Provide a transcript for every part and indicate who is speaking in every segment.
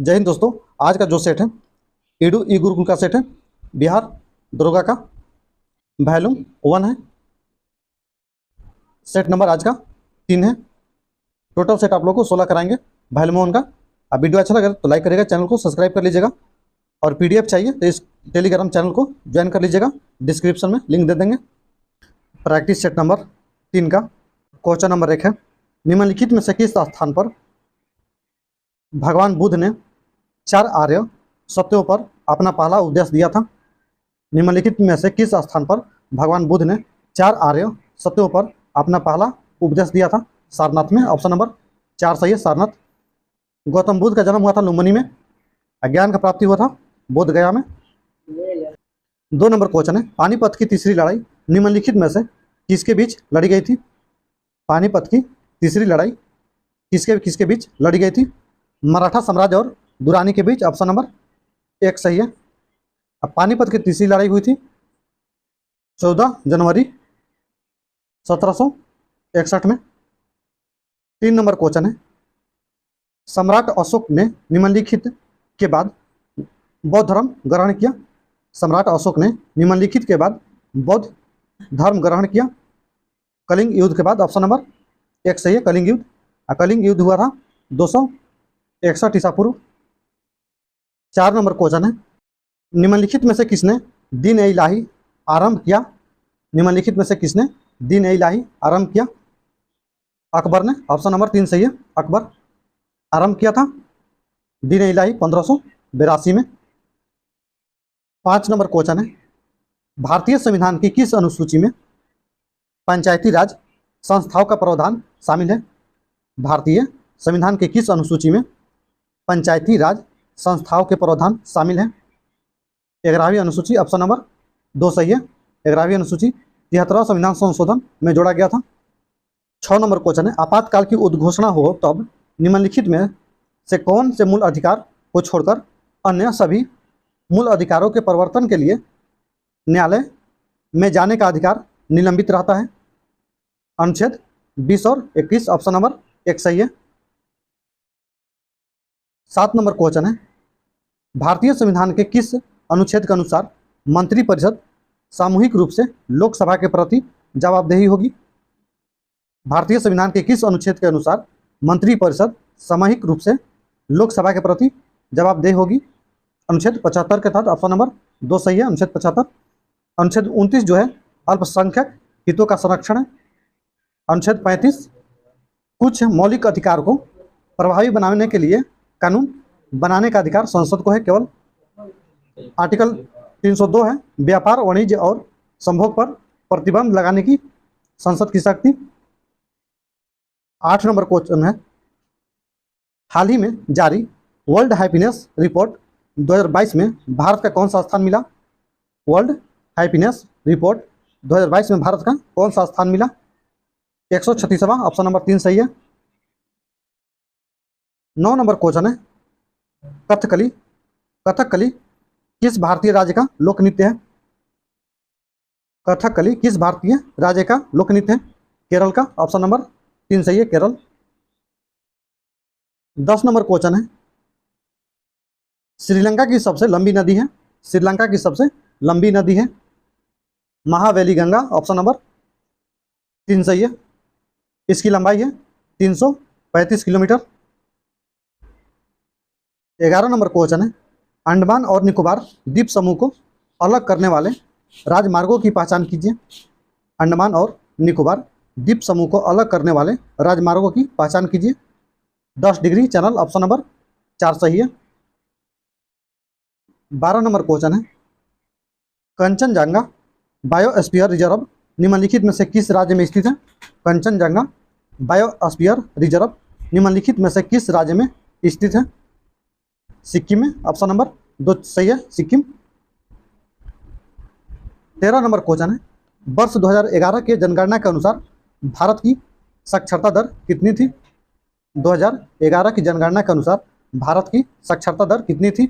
Speaker 1: जय हिंद दोस्तों। आज का जो सेट है ईडू ई गुरुकुल का सेट है। बिहार दरोगा का वॉल्यूम 1 है। सेट नंबर आज का 3 है। टोटल सेट आप लोग को 16 कराएंगे वॉल्यूम 1 का। अब वीडियो अच्छा लगे तो लाइक करिएगा, चैनल को सब्सक्राइब कर लीजिएगा और पीडीएफ चाहिए तो इस टेलीग्राम चैनल को ज्वाइन कर लीजिएगा, डिस्क्रिप्शन में लिंक दे देंगे। प्रैक्टिस सेट नंबर 3 का क्वेश्चन नंबर 1 है, निम्नलिखित में से किस स्थान पर भगवान बुद्ध ने 4 आर्य सत्यों पर अपना पहला उपदेश दिया था? निम्नलिखित में से किस स्थान पर भगवान बुद्ध ने 4 आर्य सत्यों पर अपना पहला उपदेश दिया था? सारनाथ में। ऑप्शन नंबर 4 सही है, सारनाथ। गौतम बुद्ध का जन्म हुआ था लुम्बिनी में। ज्ञान का प्राप्ति हुआ था बोध गया में। 2 नंबर क्वेश्चन है, पानीपत की तीसरी लड़ाई निम्नलिखित में से किसके बीच लड़ी गई थी? पानीपत की तीसरी लड़ाई किसके किसके बीच लड़ी गई थी? मराठा साम्राज्य और दुरानी के बीच। ऑप्शन नंबर 1 सही है। अब पानीपत की तीसरी लड़ाई हुई थी 14 जनवरी 1761 में। 3 नंबर क्वेश्चन है, सम्राट अशोक ने निम्नलिखित के बाद बौद्ध धर्म ग्रहण किया? सम्राट अशोक ने निम्नलिखित के बाद बौद्ध धर्म ग्रहण किया कलिंग युद्ध के बाद। ऑप्शन नंबर 1 सही है, कलिंग युद्ध। कलिंग युद्ध हुआ था 261 ईसा पूर्व। 4 नंबर क्वेश्चन है, निम्नलिखित में से किसने दीन ए इलाही आरंभ किया? निम्नलिखित में से किसने दीन ए इलाही आरंभ किया? अकबर ने। ऑप्शन नंबर 3 सही है, अकबर आरंभ किया था दीन ए इलाही 1582 में। 5 नंबर क्वेश्चन है, भारतीय संविधान की किस अनुसूची में पंचायती राज संस्थाओं का प्रावधान शामिल है? भारतीय संविधान के किस अनुसूची में पंचायती राज संस्थाओं के प्रावधान शामिल है? 11वीं अनुसूची। ऑप्शन नंबर 2 सही है, 11वीं अनुसूची 73वां संविधान संशोधन में जोड़ा गया था। 6 नंबर क्वेश्चन है, आपातकाल की उद्घोषणा हो तब निम्नलिखित में से कौन से मूल अधिकार को छोड़कर अन्य सभी मूल अधिकारों के परिवर्तन के लिए न्यायालय में जाने का अधिकार निलंबित रहता है? अनुच्छेद 20 और 21। ऑप्शन नंबर 1 सही है। 7 नंबर क्वेश्चन है, भारतीय संविधान के किस अनुच्छेद के अनुसार मंत्रिपरिषद सामूहिक रूप से लोकसभा के प्रति जवाबदेही होगी? भारतीय संविधान के किस अनुच्छेद के अनुसार मंत्रिपरिषद सामूहिक रूप से लोकसभा के प्रति जवाबदेही होगी? अनुच्छेद 75 के तहत। ऑप्शन नंबर 2 सही है, अनुच्छेद 75। अनुच्छेद 29 जो है अल्पसंख्यक हितों का संरक्षण है। अनुच्छेद 35 कुछ मौलिक अधिकार को प्रभावी बनाने के लिए कानून बनाने का अधिकार संसद को है केवल। आर्टिकल 302 है व्यापार वाणिज्य और संभोग पर प्रतिबंध लगाने की संसद की शक्ति। 8 नंबर क्वेश्चन है, हाल ही में जारी वर्ल्ड हैप्पीनेस रिपोर्ट 2022 में भारत का कौन सा स्थान मिला? वर्ल्ड हैप्पीनेस रिपोर्ट 2022 में भारत का कौन सा स्थान मिला? 136वां। ऑप्शन नंबर 3 सही है। 9 नंबर क्वेश्चन है, कथकली कथकली किस भारतीय राज्य का लोक नृत्य है? कथकली किस भारतीय राज्य का लोक नृत्य है? केरल का। ऑप्शन नंबर 3 सही है, केरल। 10 नंबर क्वेश्चन है, श्रीलंका की सबसे लंबी नदी है? श्रीलंका की सबसे लंबी नदी है महावेली गंगा। ऑप्शन नंबर 3 सही है, इसकी लंबाई है 335 किलोमीटर। 11 नंबर क्वेश्चन है, अंडमान और निकोबार द्वीप समूह को अलग करने वाले राजमार्गों की पहचान कीजिए। अंडमान और निकोबार द्वीप समूह को अलग करने वाले राजमार्गों की पहचान कीजिए। 10 डिग्री चैनल। ऑप्शन नंबर 4 सही है। 12 नंबर क्वेश्चन है, कंचनजंगा बायोस्फीयर रिजर्व निम्नलिखित में से किस राज्य में स्थित है? कंचनजंगा बायोस्फीयर रिजर्व निम्नलिखित में से किस राज्य में स्थित है? सिक्किम में। ऑप्शन नंबर 2 सही है, सिक्किम। 13 नंबर क्वेश्चन है, वर्ष 2011 के जनगणना के अनुसार भारत की साक्षरता दर कितनी थी? 2011 की जनगणना के अनुसार भारत की साक्षरता दर कितनी थी?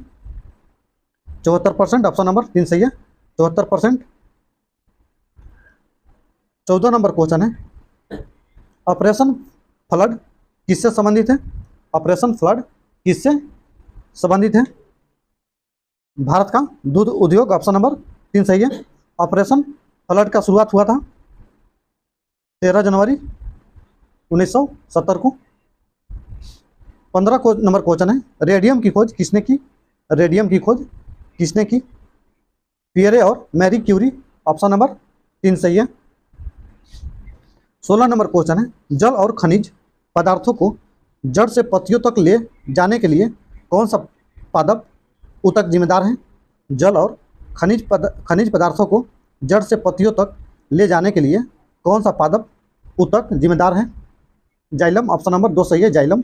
Speaker 1: 74%। ऑप्शन नंबर 3 सही है, 74%। 14 नंबर क्वेश्चन है, ऑपरेशन फ्लड किससे संबंधित है? ऑपरेशन फ्लड किससे संबंधित है? भारत का दूध उद्योग, ऑप्शन नंबर 3 सही है। ऑपरेशन फ्लड का शुरुआत हुआ था 13 जनवरी 1970 को। 15 नंबर क्वेश्चन है, रेडियम की खोज किसने की? रेडियम की खोज किसने की? पियरे और मैरी क्यूरी, ऑप्शन नंबर 3 सही है। 16 नंबर क्वेश्चन है, जल और खनिज पदार्थों को जड़ से पत्तियों तक ले जाने के लिए कौन सा पादप ऊतक जिम्मेदार है? जल और खनिज पदार्थों को जड़ से पत्तियों तक ले जाने के लिए कौन सा पादप ऊतक जिम्मेदार है? जाइलम, ऑप्शन नंबर 2 सही है, जाइलम।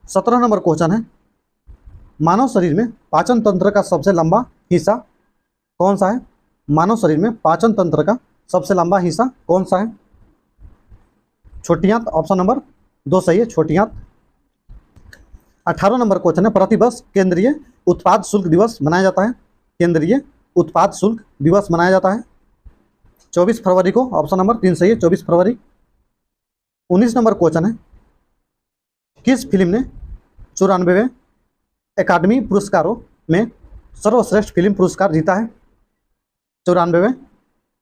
Speaker 1: 17 नंबर क्वेश्चन है, मानव शरीर में पाचन तंत्र का सबसे लंबा हिस्सा कौन सा है? मानव शरीर में पाचन तंत्र का सबसे लंबा हिस्सा कौन सा है? छोटी आंत, ऑप्शन नंबर 2 सही है, छोटी आंत। 18 नंबर क्वेश्चन है, प्रतिवर्ष केंद्रीय उत्पाद शुल्क दिवस मनाया जाता है? केंद्रीय उत्पाद शुल्क दिवस मनाया जाता है 24 फरवरी को, ऑप्शन नंबर 3 सही है, 24 फरवरी। 19 नंबर क्वेश्चन है, किस फिल्म ने 94वें अकादमी पुरस्कारों में सर्वश्रेष्ठ फिल्म पुरस्कार जीता है? 94वें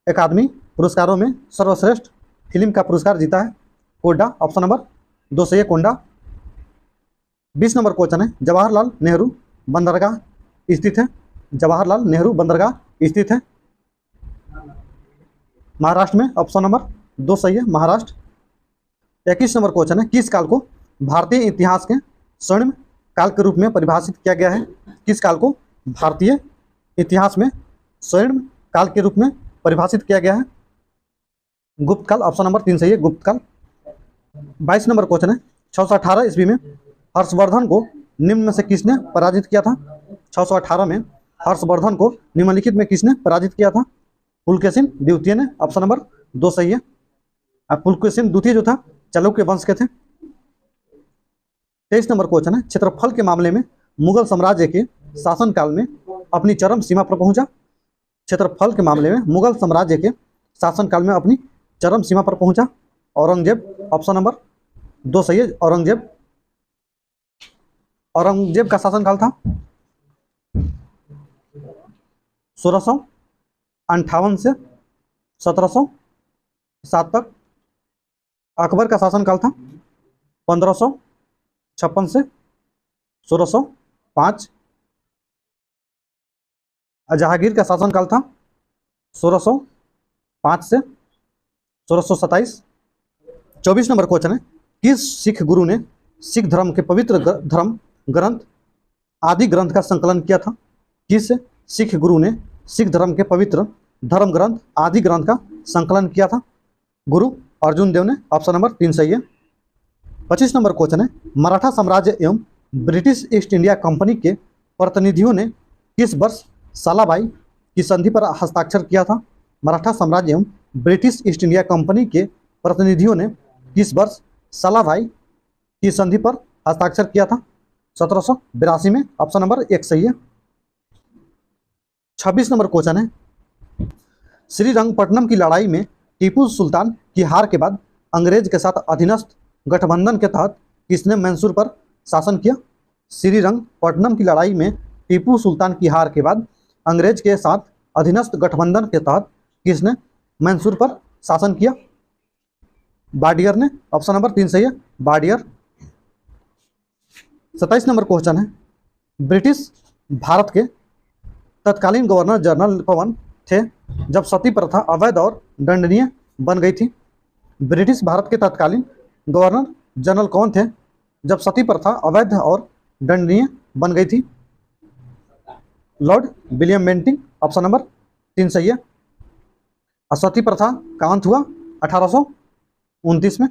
Speaker 1: अकादमी पुरस्कारों में सर्वश्रेष्ठ फिल्म का पुरस्कार जीता है कोडा, ऑप्शन नंबर 2 सही है, कोंडा। 20 नंबर क्वेश्चन है, जवाहरलाल नेहरू बंदरगाह स्थित है? जवाहरलाल नेहरू बंदरगाह स्थित है महाराष्ट्र में, ऑप्शन नंबर 2 सही है, महाराष्ट्र। 21 नंबर क्वेश्चन है, किस काल को भारतीय इतिहास के स्वर्णिम काल के रूप में परिभाषित किया गया है? किस काल को भारतीय इतिहास में स्वर्णिम काल के रूप में परिभाषित किया गया है? गुप्त काल, ऑप्शन नंबर 3 सही है, गुप्त काल। 22 नंबर क्वेश्चन है, 618 ईस्वी में हर्षवर्धन को निम्न में से किसने पराजित किया था? 618 में हर्षवर्धन को निम्नलिखित में किसने पराजित किया था? पुलकेशिन द्वितीय ने, ऑप्शन नंबर 2 सही है। अब पुलकेशिन द्वितीय जो था चालुक्य वंश के थे। 23 नंबर क्वेश्चन है, क्षेत्रफल के मामले में मुगल साम्राज्य के शासनकाल में अपनी चरम सीमा पर पहुंचा? क्षेत्रफल के मामले में मुगल साम्राज्य के शासनकाल में अपनी चरम सीमा पर पहुंचा औरंगजेब, ऑप्शन नंबर 2 सही है, औरंगजेब। औरंगजेब का शासनकाल था 1658 से 1707 तक। अकबर का शासनकाल था 1556 से 1605। जहांगीर का शासनकाल था 1605 से 1627। 24 नंबर क्वेश्चन है, किस सिख गुरु ने सिख धर्म के पवित्र धर्म ग्रंथ आदि ग्रंथ का संकलन किया था? किस सिख गुरु ने सिख धर्म के पवित्र धर्म ग्रंथ आदि ग्रंथ का संकलन किया था? गुरु अर्जुन देव ने, ऑप्शन नंबर 3 सही है। 25 नंबर क्वेश्चन है, मराठा साम्राज्य एवं ब्रिटिश ईस्ट इंडिया कंपनी के प्रतिनिधियों ने किस वर्ष सालाबाई की संधि पर हस्ताक्षर किया था? मराठा साम्राज्य एवं ब्रिटिश ईस्ट इंडिया कंपनी के प्रतिनिधियों ने किस वर्ष सालाबाई की संधि पर हस्ताक्षर किया था? 1782 में, ऑप्शन नंबर 1 सही है। 26 नंबर क्वेश्चन है, श्रीरंगपट्टनम की लड़ाई में टीपू सुल्तान की हार के बाद अंग्रेज के साथ अधीनस्थ गठबंधन के तहत किसने मैसूर पर शासन किया? श्रीरंगपट्टनम की लड़ाई में टीपू सुल्तान की हार के बाद अंग्रेज के साथ अधीनस्थ गठबंधन के तहत किसने मैसूर पर शासन किया? बाडियर ने, ऑप्शन नंबर 3 सही है, बाडियर। 27 नंबर क्वेश्चन है, ब्रिटिश भारत के तत्कालीन गवर्नर जनरल कौन थे जब सती प्रथा अवैध और दंडनीय बन गई थी? ब्रिटिश भारत के तत्कालीन गवर्नर जनरल कौन थे जब सती प्रथा अवैध और दंडनीय बन गई थी? Lord William Bentinck, option number 3 सही है। सती प्रथा का अंत हुआ 1829 में।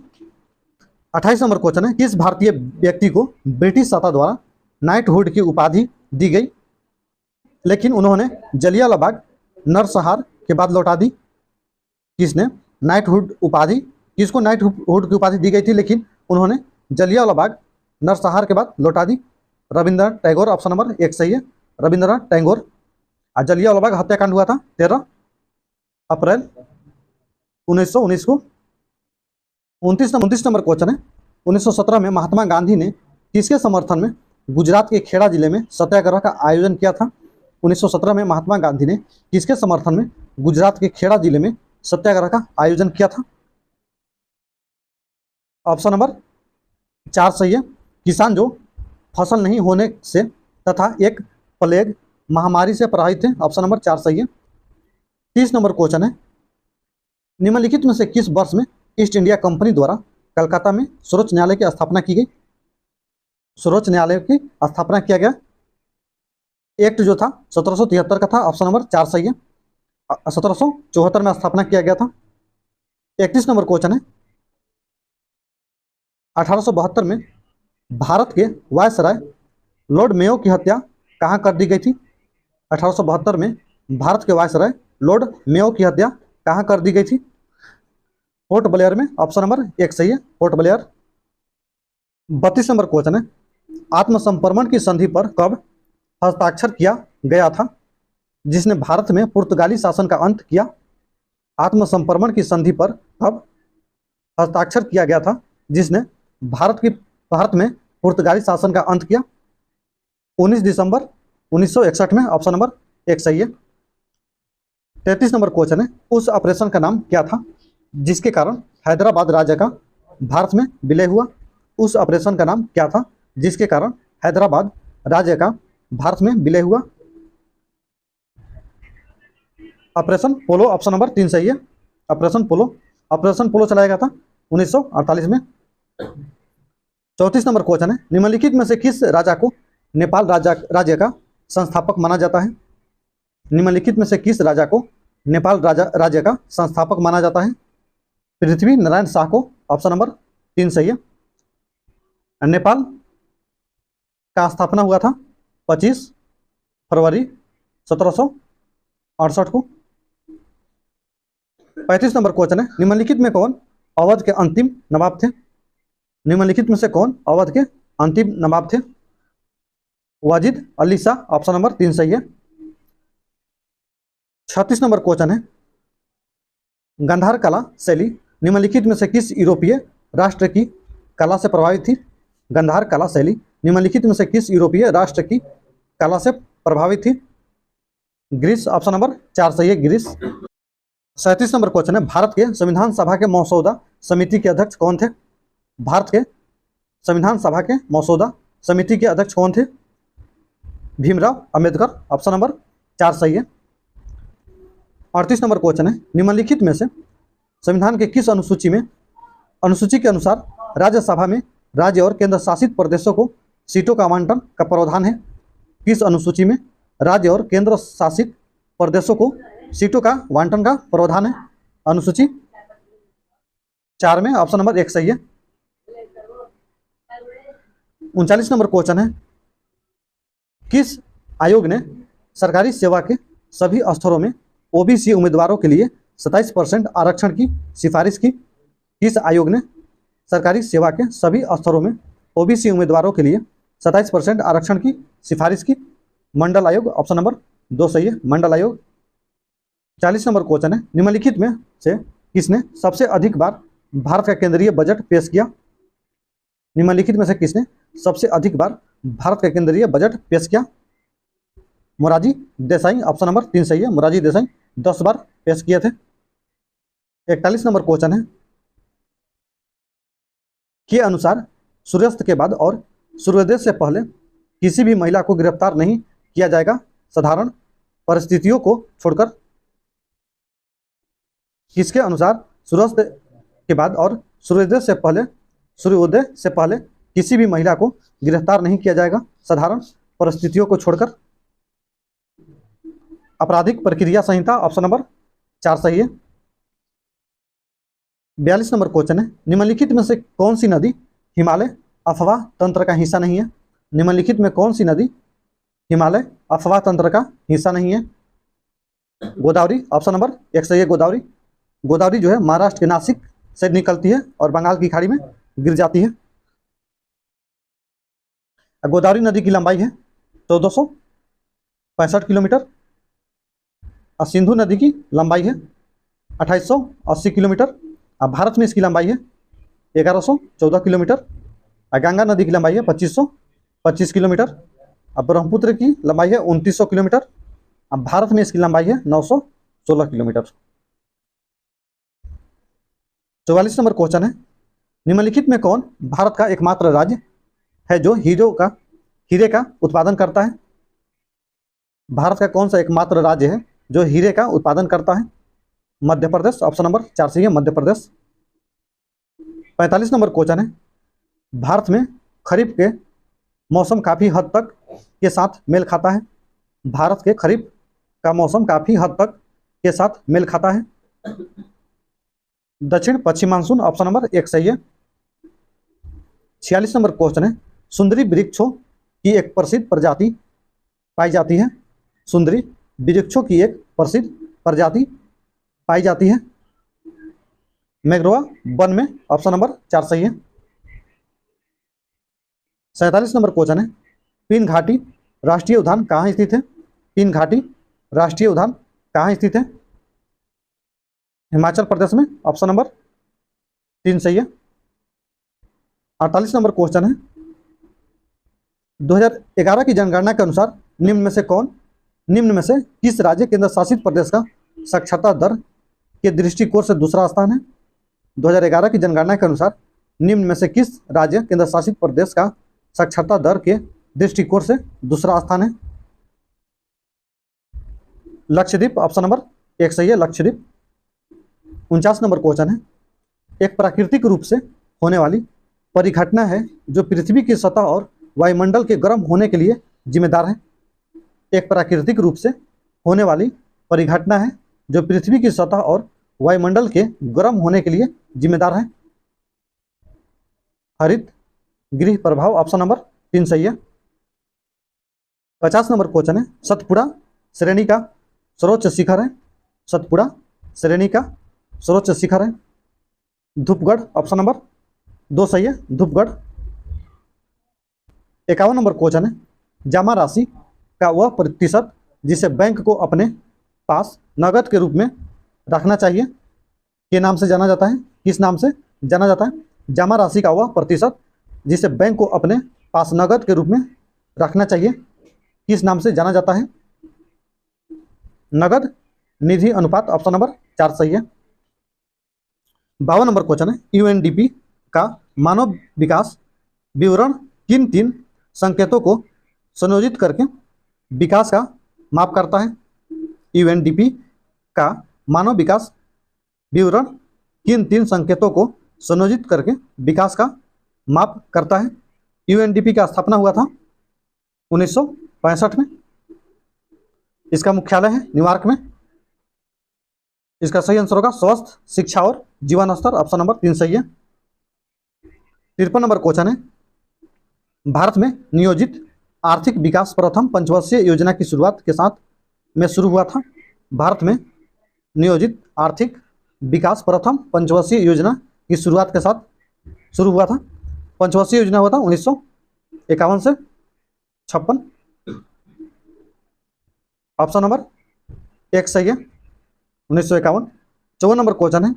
Speaker 1: 28 नंबर क्वेश्चन है, किस भारतीय व्यक्ति को ब्रिटिश सत्ता द्वारा नाइटहुड की उपाधि दी गई लेकिन उन्होंने जलियांवाला बाग नरसंहार के बाद लौटा दी? किसने नाइटहुड उपाधि, किसको नाइटहुड की उपाधि दी गई थी लेकिन उन्होंने जलियांवाला बाग नरसंहार के बाद लौटा दी? रविंद्रनाथ टैगोर, ऑप्शन नंबर 1 सही है, रविंद्रनाथ टैगोर। जलियांवाला बाग हत्याकांड हुआ था 13 अप्रैल 1919 को। 29 नंबर क्वेश्चन है, 1917 में महात्मा गांधी ने किसके समर्थन में गुजरात के खेड़ा जिले में सत्याग्रह का आयोजन किया था? 1917 में महात्मा गांधी ने किसके समर्थन में गुजरात के खेड़ा जिले में सत्याग्रह का आयोजन किया था? ऑप्शन नंबर 4 सही है। किसान जो फसल नहीं होने से तथा एक प्लेग महामारी से प्रभावित थे। ऑप्शन नंबर 4 सही है। 30 नंबर क्वेश्चन है, निम्नलिखित में से किस वर्ष में ईस्ट इंडिया कंपनी द्वारा कलकत्ता में सर्वोच्च न्यायालय की स्थापना की गई? सर्वोच्च न्यायालय की स्थापना किया गया एक्ट जो था 1773 का था। ऑप्शन नंबर 4 सही है। 1774 में स्थापना किया गया था। 31 नंबर क्वेश्चन है, 1872 में भारत के वायसराय लॉर्ड मेयो की हत्या कहाँ कर दी गई थी? 1872 में भारत के वायसराय लॉर्ड मेयो की हत्या कहाँ कर दी गई थी? पोर्ट ब्लेयर में। ऑप्शन नंबर 1 सही है, पोर्ट ब्लेयर। 32 नंबर क्वेश्चन है, आत्मसमर्पण की संधि पर कब हस्ताक्षर किया गया था जिसने भारत में पुर्तगाली शासन का अंत किया? आत्मसमर्पण की संधि पर कब हस्ताक्षर किया गया था जिसने भारत में पुर्तगाली शासन का अंत किया? 19 दिसंबर 1961 में। ऑप्शन नंबर 1 सही है। 33 नंबर क्वेश्चन है, उस ऑपरेशन का नाम क्या था जिसके कारण हैदराबाद राज्य का भारत में विलय हुआ? उस ऑपरेशन का नाम क्या था जिसके कारण हैदराबाद राज्य का भारत में विलय हुआ? ऑपरेशन पोलो। ऑप्शन नंबर 3 सही है, ऑपरेशन पोलो। ऑपरेशन पोलो चलाया गया था 1948 में। 34 नंबर क्वेश्चन है, निम्नलिखित में से किस राजा को नेपाल राज्य का संस्थापक माना जाता है? निम्नलिखित में से किस राजा को नेपाल राज्य का संस्थापक माना जाता है? पृथ्वी नारायण शाह को। ऑप्शन नंबर 3 सही है। नेपाल का स्थापना हुआ था 25 फरवरी 1768 को। 35 नंबर क्वेश्चन है, निम्नलिखित में कौन अवध के अंतिम नवाब थे? निम्नलिखित में से कौन अवध के अंतिम नवाब थे? वाजिद अली शाह। ऑप्शन नंबर 3 सही है। 36 नंबर क्वेश्चन है, गांधार कला शैली निम्नलिखित में से किस यूरोपीय राष्ट्र की कला से प्रभावित थी? गांधार कला शैली निम्नलिखित में से किस यूरोपीय राष्ट्र की कला से प्रभावित थी? ग्रीस। ऑप्शन नंबर 4 सही है, ग्रीस। 37 नंबर क्वेश्चन है, भारत के संविधान सभा के मसौदा समिति के अध्यक्ष कौन थे? भारत के संविधान सभा के मसौदा समिति के अध्यक्ष कौन थे? भीमराव अंबेडकर। ऑप्शन नंबर 4 सही है। 38 नंबर क्वेश्चन है, निम्नलिखित में से संविधान के किस अनुसूची के अनुसार राज्यसभा में राज्य और केंद्र शासित प्रदेशों को सीटों का आवंटन का प्रावधान है? किस अनुसूची में राज्य और केंद्र शासित प्रदेशों को सीटों का आवंटन का प्रावधान है? अनुसूची 4 में। ऑप्शन नंबर 1 सही है। 39 नंबर क्वेश्चन है, किस आयोग ने सरकारी सेवा के सभी स्तरों में ओबीसी उम्मीदवारों के लिए 27% आरक्षण की सिफारिश की? किस आयोग ने सरकारी सेवा के सभी स्तरों में ओबीसी उम्मीदवारों के लिए 27% आरक्षण की सिफारिश की? मंडल आयोग। ऑप्शन नंबर 2 सही है, मंडल आयोग। 40 नंबर क्वेश्चन है, निम्नलिखित में से किसने सबसे अधिक बार भारत का केंद्रीय बजट पेश किया? निम्नलिखित में से किसने सबसे अधिक बार भारत का केंद्रीय बजट पेश किया? मोरारजी देसाई। ऑप्शन नंबर 3 सही है, मोरारजी देसाई 10 बार पेश किए थे। 41 नंबर क्वेश्चन है, के अनुसार सूर्यास्त के बाद और सूर्योदय से पहले किसी भी महिला को गिरफ्तार नहीं किया जाएगा साधारण परिस्थितियों को छोड़कर? किसके अनुसार सूर्यास्त के बाद और सूर्योदय से पहले किसी भी महिला को गिरफ्तार नहीं किया जाएगा साधारण परिस्थितियों को छोड़कर? आपराधिक प्रक्रिया संहिता। ऑप्शन नंबर 4 सही है। 42 नंबर क्वेश्चन है, निम्नलिखित में से कौन सी नदी हिमालय अफवाह तंत्र का हिस्सा नहीं है? निम्नलिखित में कौन सी नदी हिमालय अफवाह तंत्र का हिस्सा नहीं है? गोदावरी। ऑप्शन नंबर 1 सही है, गोदावरी। गोदावरी जो है महाराष्ट्र के नासिक से निकलती है और बंगाल की खाड़ी में गिर जाती है। गोदावरी नदी की लंबाई है 1465 किलोमीटर और सिंधु नदी की लंबाई है 2880 किलोमीटर और भारत में इसकी लंबाई है 1114 किलोमीटर और गंगा नदी की लंबाई है 2500 25 किलोमीटर। अब ब्रह्मपुत्र की लंबाई है 2900 किलोमीटर। अब भारत में इसकी लंबाई है 916 किलोमीटर। 44 नंबर क्वेश्चन है, निम्नलिखित में कौन भारत का एकमात्र राज्य है जो हीरे का उत्पादन करता है? भारत का कौन सा एकमात्र राज्य है जो हीरे का उत्पादन करता है? मध्य प्रदेश, ऑप्शन नंबर 4 सही है, मध्य प्रदेश। 45 नंबर क्वेश्चन है, भारत में खरीफ के मौसम काफी हद तक के साथ मेल खाता है। भारत के खरीफ का मौसम काफी हद तक के साथ मेल खाता है। दक्षिण पश्चिम मानसून, ऑप्शन नंबर 1 सही है। 46 नंबर क्वेश्चन है, सुंदरी वृक्षों की एक प्रसिद्ध प्रजाति पाई जाती है। सुंदरी वृक्षों की एक प्रसिद्ध प्रजाति पाई जाती है मैंग्रोव वन में, ऑप्शन नंबर 4 सही है। 47 नंबर क्वेश्चन है, पिन घाटी राष्ट्रीय उद्यान कहाँ स्थित है? पिन घाटी राष्ट्रीय उद्यान कहाँ स्थित है? हिमाचल प्रदेश में, ऑप्शन नंबर 3 सही है। 48 नंबर क्वेश्चन है, 2011 की जनगणना के अनुसार निम्न में से किस राज्य केंद्र शासित प्रदेश का साक्षरता दर के दृष्टिकोण से दूसरा स्थान है? 2011 की जनगणना के अनुसार निम्न में से किस राज्य केंद्र शासित प्रदेश का साक्षरता दर के दृष्टिकोण से दूसरा स्थान है? लक्षद्वीप, ऑप्शन नंबर 1 सही है, लक्षद्वीप। 49 नंबर क्वेश्चन है, एक प्राकृतिक रूप से होने वाली परिघटना है जो पृथ्वी की सतह और वायुमंडल के गर्म होने के लिए जिम्मेदार है। एक प्राकृतिक रूप से होने वाली परिघटना है जो पृथ्वी की सतह और वायुमंडल के गर्म होने के लिए जिम्मेदार है। हरित गृह प्रभाव, ऑप्शन नंबर 3 सही है। 50 नंबर क्वेश्चन है, सतपुड़ा श्रेणी का सर्वोच्च शिखर है। सतपुड़ा श्रेणी का सर्वोच्च शिखर है धूपगढ़, ऑप्शन नंबर 2 सही है, धूपगढ़। 51 नंबर क्वेश्चन है, जमा राशि का वह प्रतिशत जिसे बैंक को अपने पास नगद के रूप में रखना चाहिए के नाम से जाना जाता है? किस नाम से जाना जाता है? जमा राशि का वह प्रतिशत जिसे बैंक को अपने पास नगद के रूप में रखना चाहिए किस नाम से जाना जाता है? नगद निधि अनुपात, ऑप्शन नंबर 4 सही है। 52 नंबर क्वेश्चन है, यूएनडीपी का मानव विकास विवरण किन 3 संकेतों को संयोजित करके विकास का माप करता है? यूएनडीपी का मानव विकास विवरण किन 3 संकेतों को संयोजित करके विकास का माप करता है? यूएनडीपी का स्थापना हुआ था 1965 में। इसका मुख्यालय है न्यूयॉर्क में। इसका सही आंसर होगा स्वस्थ शिक्षा और जीवन स्तर, ऑप्शन नंबर 3 सही है। 53 नंबर क्वेश्चन है, भारत में नियोजित आर्थिक विकास प्रथम पंचवर्षीय योजना की शुरुआत के साथ में शुरू हुआ था। भारत में नियोजित आर्थिक विकास प्रथम पंचवर्षीय योजना की शुरुआत के साथ शुरू हुआ था। पंचवर्षीय योजना हुआ था 1951 से 56, ऑप्शन नंबर 1 सही है, 1951। 54 नंबर क्वेश्चन है,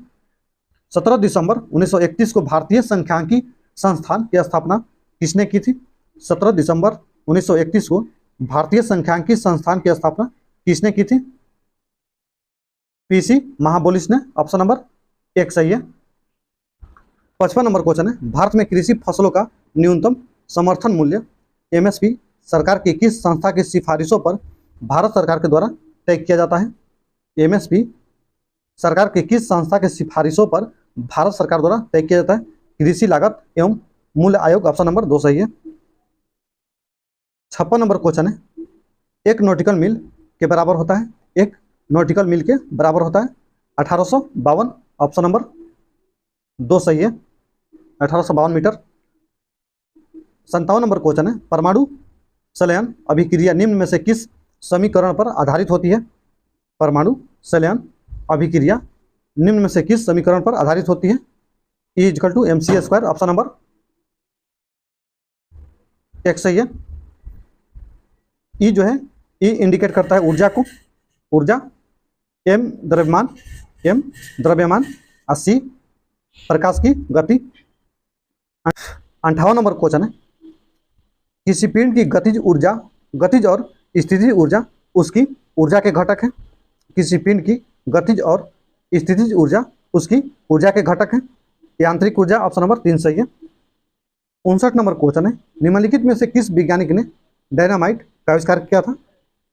Speaker 1: 17 दिसंबर 1931 को भारतीय सांख्यिकी संस्थान की स्थापना किसने की थी? 17 दिसंबर 1931 को भारतीय सांख्यिकी संस्थान की स्थापना किसने की थी? पीसी महाबोलिस ने, ऑप्शन नंबर 1 सही है। 55 नंबर क्वेश्चन है, भारत में कृषि फसलों का न्यूनतम समर्थन मूल्य एमएसपी सरकार की किस संस्था की सिफारिशों पर भारत सरकार के द्वारा तय किया जाता है? एमएसपी सरकार की किस संस्था के सिफारिशों पर भारत सरकार द्वारा तय किया जाता है? कृषि लागत एवं मूल्य आयोग, ऑप्शन नंबर 2 सही है। 56 नंबर क्वेश्चन है, एक नॉटिकल मील के बराबर होता है? एक नॉटिकल मील के बराबर होता है 1852, ऑप्शन नंबर 2 सही है, 1852 मीटर। 57 नंबर क्वेश्चन है, परमाणु संलयन अभिक्रिया निम्न में से किस समीकरण पर आधारित होती है? परमाणु संलयन अभिक्रिया निम्न में से किस समीकरण पर आधारित होती है? E = mc², ऑप्शन नंबर 1 सही है। ई जो है, ई इंडिकेट करता है ऊर्जा को, ऊर्जा, एम द्रव्यमान और सी प्रकाश की गति। 58 नंबर क्वेश्चन है, किसी पिंड की गतिज और स्थितिज ऊर्जा उसकी ऊर्जा के घटक है। किसी पिंड की गतिज और स्थितिज ऊर्जा उसकी ऊर्जा के घटक है। यांत्रिक ऊर्जा ऑप्शन नंबर 3 सही है। 59 नंबर क्वेश्चन है, निम्नलिखित में से किस वैज्ञानिक ने डायनामाइट का आविष्कार किया था?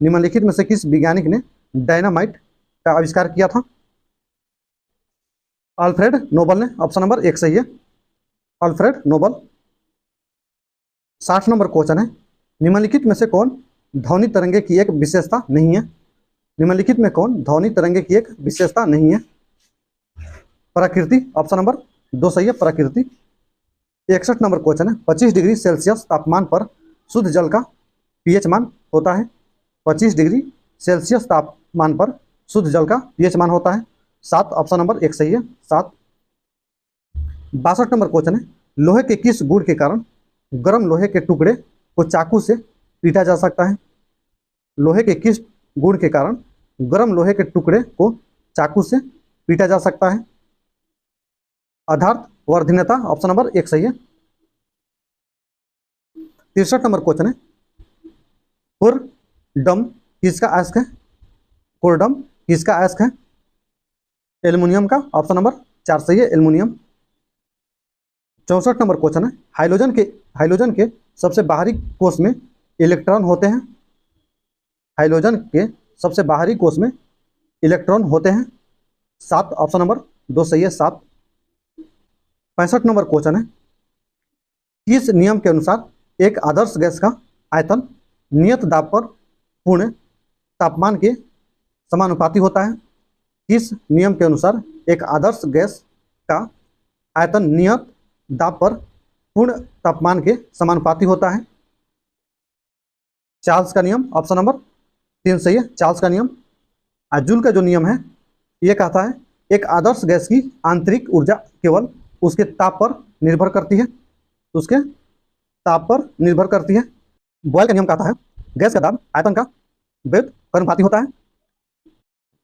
Speaker 1: निम्नलिखित में से किस वैज्ञानिक ने डायनामाइट का आविष्कार किया था? अल्फ्रेड नोबल ने, ऑप्शन नंबर 1 सही है, अल्फ्रेड नोबल। 60 नंबर क्वेश्चन है, निम्नलिखित में से कौन ध्वनि तरंगे की एक विशेषता नहीं है? निम्नलिखित में कौन ध्वनि तरंगे की एक विशेषता नहीं है? प्रकृति, ऑप्शन नंबर 2 सही है, प्रकृति। 61 नंबर क्वेश्चन है, 25 डिग्री सेल्सियस तापमान पर शुद्ध जल का पीएच मान होता है? 25 डिग्री सेल्सियस तापमान पर शुद्ध जल का पीएच मान होता है 7, ऑप्शन नंबर 1 सही है, 7। 62 नंबर क्वेश्चन है, लोहे के किस गुण के कारण गर्म लोहे के टुकड़े को चाकू से पीटा जा सकता है? लोहे के किस गुण के कारण गर्म लोहे के टुकड़े को चाकू से पीटा जा सकता है? अधार्त वर्धीनता, ऑप्शन नंबर 1 सही है। 63 नंबर क्वेश्चन है, कोरडम किसका अयस्क है? कोरडम किसका अयस्क है? एल्युमिनियम का, ऑप्शन नंबर 4 सही है, एल्युमिनियम। 64 नंबर क्वेश्चन है, हाइड्रोजन के सबसे बाहरी कोष में इलेक्ट्रॉन होते हैं? हाइड्रोजन के सबसे बाहरी कोष में इलेक्ट्रॉन होते हैं 7, ऑप्शन नंबर 2 सही है, 7। 65 नंबर क्वेश्चन है, किस नियम के अनुसार एक आदर्श गैस का आयतन नियत दाब पर पूर्ण तापमान के समानुपाती होता है? किस नियम के अनुसार एक आदर्श गैस का आयतन नियत दाब पर पूर्ण तापमान के समानुपाती होता है? चार्ल्स का नियम, ऑप्शन नंबर 3 सही है, चार्ल्स का नियम। जूल का जो नियम है ये कहता है एक आदर्श गैस की आंतरिक ऊर्जा केवल उसके ताप पर निर्भर करती है, उसके ताप पर निर्भर करती है। बॉयल का नियम कहता है गैस का दाब आयतन का व्युत्क्रमानुपाती अनुपाती होता है।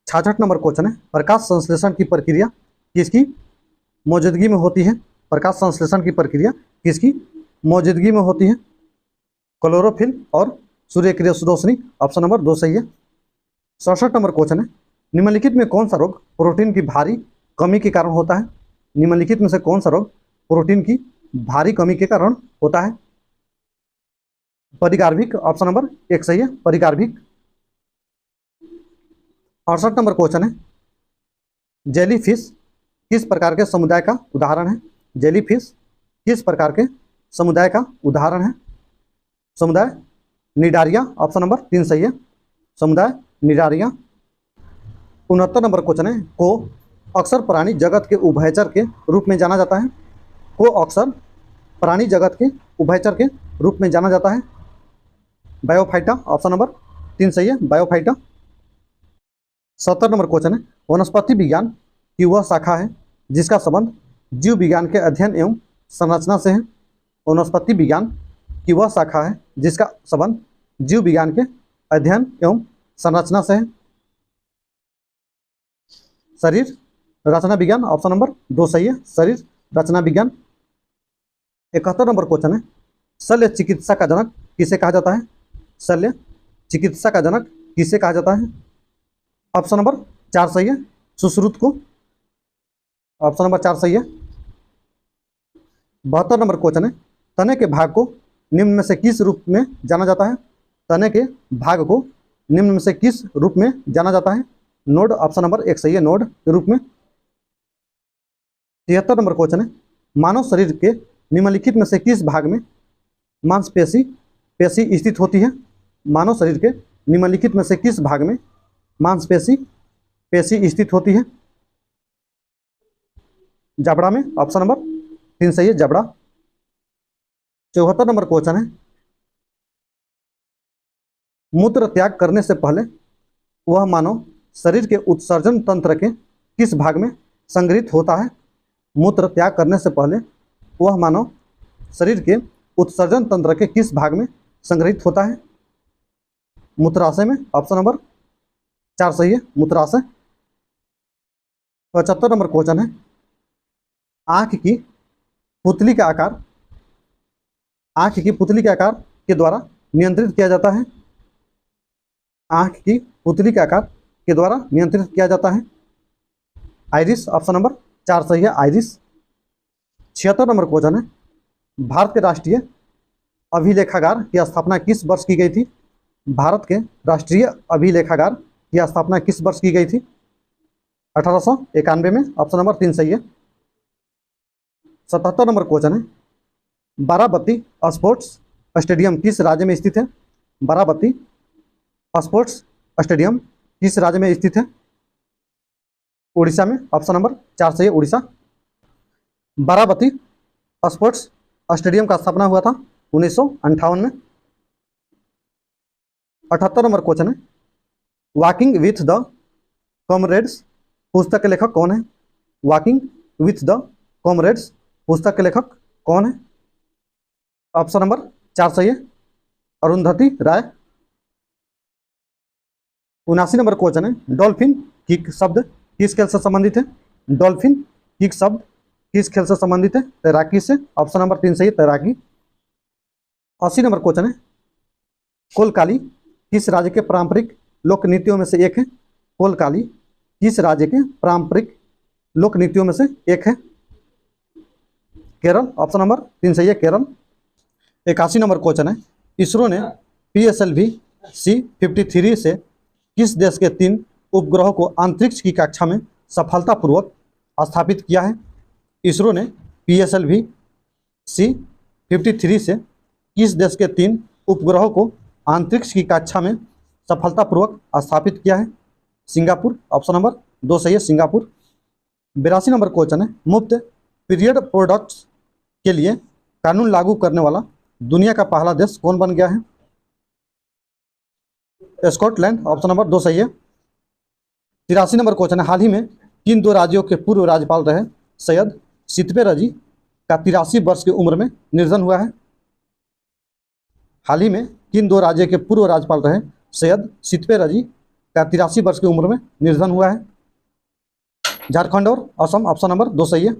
Speaker 1: 66 नंबर क्वेश्चन है, प्रकाश संश्लेषण की प्रक्रिया किसकी मौजूदगी में होती है? प्रकाश संश्लेषण की प्रक्रिया किसकी मौजूदगी में होती है? क्लोरोफिल और सूर्य रोशनी, ऑप्शन नंबर 2 सही है। 67 नंबर क्वेश्चन है, निम्नलिखित में कौन सा रोग प्रोटीन की भारी कमी के कारण होता है? निम्नलिखित में से कौन सा रोग प्रोटीन की भारी कमी के कारण होता है? परिगार्भिक, ऑप्शन नंबर 1 सही है, परिगार्भिक। 68 नंबर क्वेश्चन है, जेलीफिश किस प्रकार के समुदाय का उदाहरण है? जेलीफिश किस प्रकार के समुदाय का उदाहरण है? समुदाय निडारिया, ऑप्शन नंबर 3 सही है, समुदाय निडारिया। 69 नंबर क्वेश्चन है, को अक्सर प्राणी जगत के उभयचर के रूप में जाना जाता है? को अक्सर प्राणी जगत के उभयचर के रूप में जाना जाता है? बायोफाइटा, ऑप्शन नंबर 3 सही है, बायोफाइटा। 70 नंबर क्वेश्चन है, वनस्पति विज्ञान की वह शाखा है जिसका संबंध जीव विज्ञान के अध्ययन एवं संरचना से है? वनस्पति विज्ञान की वह शाखा है जिसका संबंध जीव विज्ञान के अध्ययन एवं संरचना से है? शरीर रचना विज्ञान, ऑप्शन नंबर 2 सही है, शरीर रचना विज्ञान। 71 नंबर क्वेश्चन है, शल्य चिकित्सा का जनक किसे कहा जाता है? शल्य चिकित्सा का जनक किसे कहा जाता है? ऑप्शन नंबर 4 सही है, सुश्रुत को, ऑप्शन नंबर 4 सही है। 72 नंबर क्वेश्चन है, तने के भाग को निम्न में से किस रूप में जाना जाता है? तने के भाग को निम्न में से किस रूप में जाना जाता है? नोड, ऑप्शन नंबर 1 सही है, नोड के रूप में। 73 नंबर क्वेश्चन है, मानव शरीर के निम्नलिखित में से किस भाग में मांसपेशी पेशी स्थित होती है? मानव शरीर के निम्नलिखित में से किस भाग में मांसपेशी पेशी स्थित होती है? जबड़ा में, ऑप्शन नंबर 3 सही है, जबड़ा। 74 नंबर क्वेश्चन है, मूत्र त्याग करने से पहले वह मानव शरीर के उत्सर्जन तंत्र के किस भाग में संग्रहित होता है? मूत्र त्याग करने से पहले वह मानव शरीर के उत्सर्जन तंत्र के किस भाग में संग्रहित होता है? मूत्राशय में, ऑप्शन नंबर 4 सही है, मूत्राशय। 75 नंबर क्वेश्चन है, आंख की पुतली का आकार के द्वारा नियंत्रित किया जाता है? आंख की पुतली के आकार के द्वारा नियंत्रित किया जाता है? आइरिस, ऑप्शन नंबर 4 सही है, आइरिस। 76 नंबर क्वेश्चन है, भारत के राष्ट्रीय अभिलेखागार की स्थापना किस वर्ष की गई थी? भारत के राष्ट्रीय अभिलेखागार की स्थापना किस वर्ष की गई थी? 1891 में, ऑप्शन नंबर 3 सही है। 77 नंबर क्वेश्चन है, बाराबती स्पोर्ट्स स्टेडियम किस राज्य में स्थित है? बाराबती स्पोर्ट्स स्टेडियम किस राज्य में स्थित है? उड़ीसा में, ऑप्शन नंबर 4 सही है, उड़ीसा। बाराबती स्पोर्ट्स स्टेडियम का स्थापना हुआ था 1958 में। 78 नंबर क्वेश्चन है, वॉकिंग विथ द कॉमरेड्स पुस्तक के लेखक कौन है? वॉकिंग विथ द कॉमरेड्स पुस्तक के लेखक कौन है? ऑप्शन नंबर 4 सही है, अरुंधति राय। 79 नंबर क्वेश्चन है, डॉल्फिन किक शब्द किस खेल से संबंधित है? डॉल्फिन किक शब्द किस खेल से संबंधित है? तैराकी से, ऑप्शन नंबर 3 सही है, तैराकी। 80 नंबर क्वेश्चन है, कोलकाली किस राज्य के पारंपरिक लोक नृत्यों में से एक है? कोलकाली किस राज्य के पारंपरिक लोक नृत्यों में से एक है? केरल, ऑप्शन नंबर 3 सही है, केरल। 81 नंबर क्वेश्चन है, इसरो ने PSLV C-53 से किस देश के 3 उपग्रहों को अंतरिक्ष की कक्षा में सफलतापूर्वक स्थापित किया है? इसरो ने PSLV C-53 से किस देश के 3 उपग्रहों को अंतरिक्ष की कक्षा में सफलतापूर्वक स्थापित किया है? सिंगापुर, ऑप्शन नंबर 2 सही है, सिंगापुर। 82 नंबर क्वेश्चन है, मुफ्त पीरियड प्रोडक्ट्स के लिए कानून लागू करने वाला दुनिया का पहला देश कौन बन गया है? स्कॉटलैंड, ऑप्शन नंबर 2 सही है। 83 नंबर क्वेश्चन है, हाल ही में किन 2 राज्यों के पूर्व राज्यपाल रहे सैयद सितबे रजी का 83 वर्ष की उम्र में निधन हुआ है? हाल ही में किन 2 राज्य के पूर्व राज्यपाल रहे सैयद सितबे रजी का 83 वर्ष की उम्र में निधन हुआ है? झारखंड और असम, ऑप्शन नंबर 2 सही है।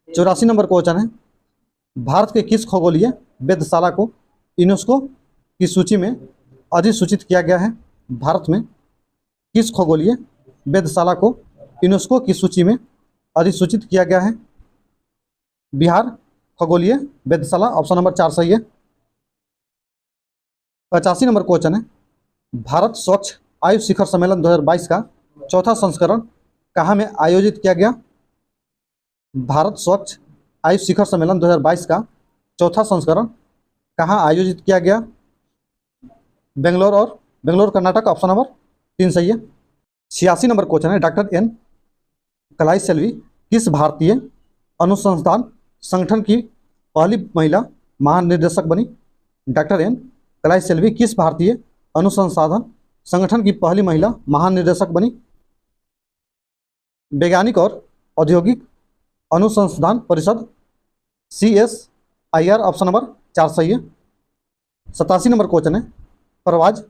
Speaker 1: 84 नंबर क्वेश्चन है, भारत के किस खगोलीय वेधशाला को यूनेस्को की सूची में अधिसूचित किया गया है? भारत में किस खगोलीय वेधशाला को यूनेस्को की सूची में अधिसूचित किया गया है? बिहार खगोलीय वेधशाला, ऑप्शन नंबर 4 सही है। 85 नंबर क्वेश्चन है, भारत स्वच्छ आयु शिखर सम्मेलन 2022 का 4था संस्करण कहाँ में आयोजित किया गया? भारत स्वच्छ आयु शिखर सम्मेलन 2022 का 4था संस्करण कहाँ आयोजित किया गया? बेंगलोर कर्नाटक, ऑप्शन नंबर 3 सही है। 86 नंबर क्वेश्चन है, डॉक्टर एन कलाईसेल्वी किस भारतीय अनुसंधान संगठन की पहली महिला महानिदेशक बनी? डॉक्टर एन कलाईसेल्वी किस भारतीय अनुसंधान संगठन की पहली महिला महानिदेशक बनी? वैज्ञानिक और औद्योगिक अनुसंधान परिषद, CSIR, ऑप्शन नंबर 4 सही है। 87 नंबर क्वेश्चन है, प्रवाज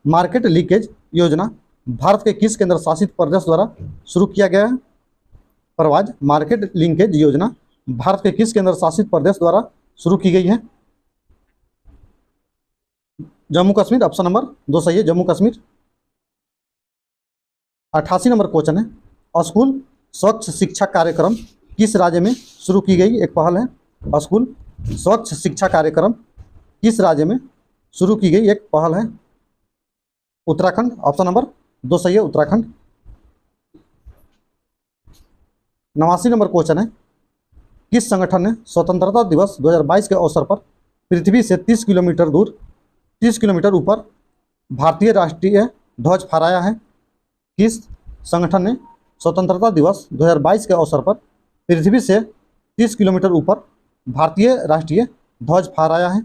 Speaker 1: मार्केट लीकेज योजना भारत के किस केंद्र शासित प्रदेश द्वारा शुरू किया गया है? प्रवाज मार्केट लिंकेज योजना भारत के किस केंद्र शासित प्रदेश द्वारा शुरू की गई है? जम्मू कश्मीर, ऑप्शन नंबर 2 सही है, जम्मू कश्मीर। 88 नंबर क्वेश्चन है, स्कूल स्वच्छ शिक्षा कार्यक्रम किस राज्य में शुरू की गई एक पहल है? स्कूल स्वच्छ शिक्षा कार्यक्रम किस राज्य में शुरू की गई एक पहल है? उत्तराखंड, ऑप्शन नंबर 2 सही है, उत्तराखंड। 89 नंबर क्वेश्चन है, किस संगठन ने स्वतंत्रता दिवस 2022 के अवसर पर पृथ्वी से 30 किलोमीटर ऊपर भारतीय राष्ट्रीय ध्वज फहराया है? किस संगठन ने स्वतंत्रता दिवस 2022 के अवसर पर पृथ्वी से 30 किलोमीटर ऊपर भारतीय राष्ट्रीय ध्वज फहराया है?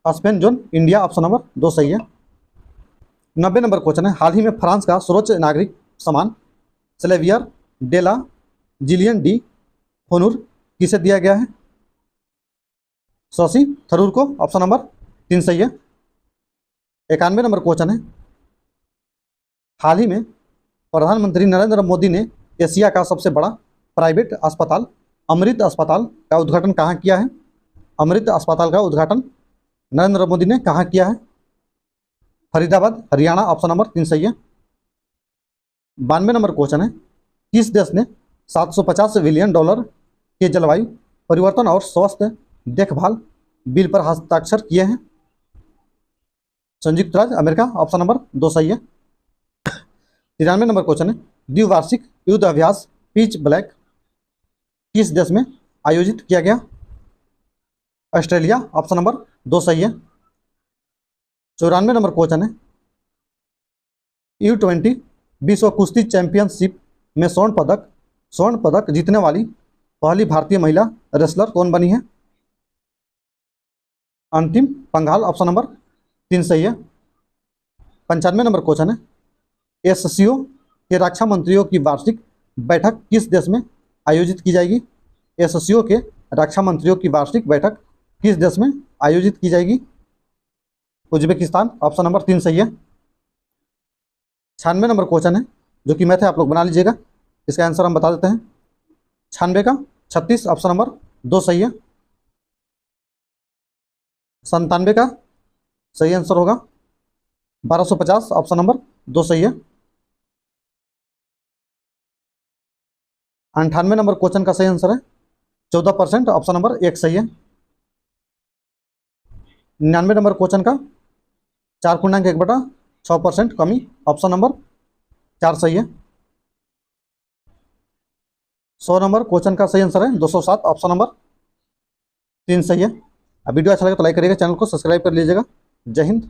Speaker 1: Spain zone India, option number 2 सही है। 90 नंबर क्वेश्चन है, हाल ही में फ्रांस का सर्वोच्च नागरिक सम्मान सेलेवियर डेला जिलियन डी होनूर किसे दिया गया है? शशि थरूर को, ऑप्शन नंबर 3 सही है। 91 नंबर क्वेश्चन है, हाल ही में प्रधानमंत्री नरेंद्र मोदी ने एशिया का सबसे बड़ा प्राइवेट अस्पताल अमृत अस्पताल का उद्घाटन कहाँ किया है? अमृत अस्पताल का उद्घाटन नरेंद्र मोदी ने कहाँ किया है? फरीदाबाद, हरियाणा, ऑप्शन नंबर 3 सही है। 92 नंबर क्वेश्चन है, किस देश ने 750 बिलियन डॉलर के जलवायु परिवर्तन और स्वास्थ्य देखभाल बिल पर हस्ताक्षर किए हैं? संयुक्त राज्य अमेरिका, ऑप्शन नंबर 2 सही है। 93 नंबर क्वेश्चन है, द्विवार्षिक युद्ध अभ्यास पिच ब्लैक किस देश में आयोजित किया गया? ऑस्ट्रेलिया, ऑप्शन नंबर 2 सही है। 94 नंबर क्वेश्चन है, U20 विश्व कुश्ती चैंपियनशिप में स्वर्ण पदक जीतने वाली पहली भारतीय महिला रेसलर कौन बनी है? अंतिम पंघाल, ऑप्शन नंबर 3 सही है। 95 नंबर क्वेश्चन है, एससीओ के रक्षा मंत्रियों की वार्षिक बैठक किस देश में आयोजित की जाएगी? एससीओ के रक्षा मंत्रियों की वार्षिक बैठक किस देश में आयोजित की जाएगी? उज्बेकिस्तान, ऑप्शन नंबर 3 सही है। 96 नंबर क्वेश्चन है, जो कि मैथ है, आप लोग बना लीजिएगा। इसका आंसर हम बता देते हैं। 96 का 36, ऑप्शन नंबर 2 सही है। 97 का सही आंसर होगा 1250, ऑप्शन नंबर 2 सही है। 98 नंबर क्वेश्चन का सही आंसर है 14%, ऑप्शन नंबर 1 सही है। 99 नंबर क्वेश्चन का 4.1/6% कमी, ऑप्शन नंबर 4 सही है। 100 नंबर क्वेश्चन का सही आंसर है 207, ऑप्शन नंबर 3 सही है। अब वीडियो अच्छा लगे तो लाइक करिएगा, चैनल को सब्सक्राइब कर लीजिएगा। जय हिंद।